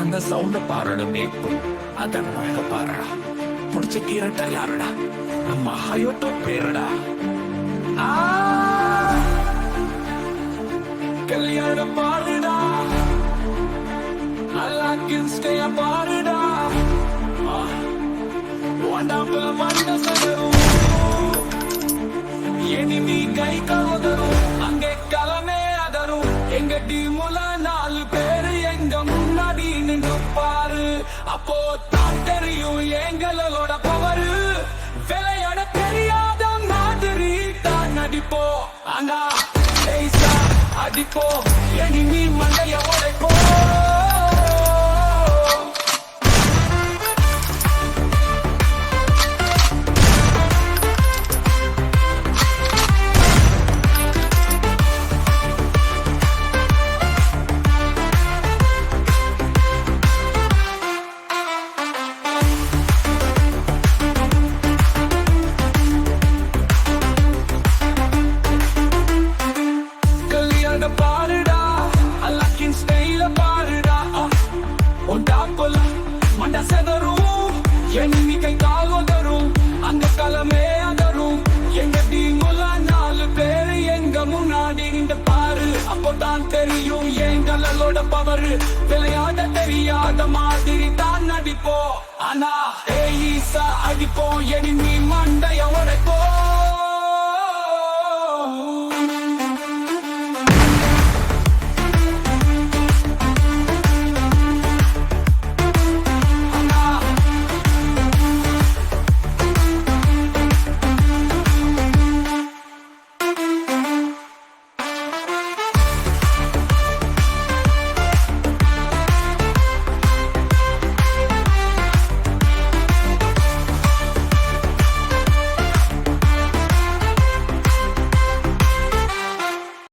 அந்த சவுண்ட பாருட மேப்பு அதன் மழை பாருடா புடிச்ச கீரட்ட யாருடா நம்ம ஹயோட்டோ பேருடா கல்யாணம் பாருடா அல்லாக்கின்ஸ்கைய பாருடா வண்டாம்பல மண்ட சகரும் எனிமி கை கவதரும் அங்கே கலமே அதரும் எங்க டீமுல 4 பேரு எங்க முன்னாடி நின்று பாரு அப்போ தான் தெரியும் எங்களோட பவரு விளையாட தெரியாத மாதிரி தான் அடிப்போ ஆனா அடிப்போ எனிமி மண்டைய உடைப்போ பாருடா அல்லாக்கின் ஸ்டைல பாருடா ஒண்டாப்பல மண்ட செதரும் எனிமி கை கால் உதரும் அந்த களமே அதரும் எங்க டீமுல 4 பேரு எங்க முன்னாடி நின்று பாரு அப்போதான் தெரியும் எங்களோட பவர் விளையாட தெரியாத மாதிரி தான் நடிப்போம் ஆனா ஈசா அடிப்போம் எனிமி மண்டைய உடைப்போம்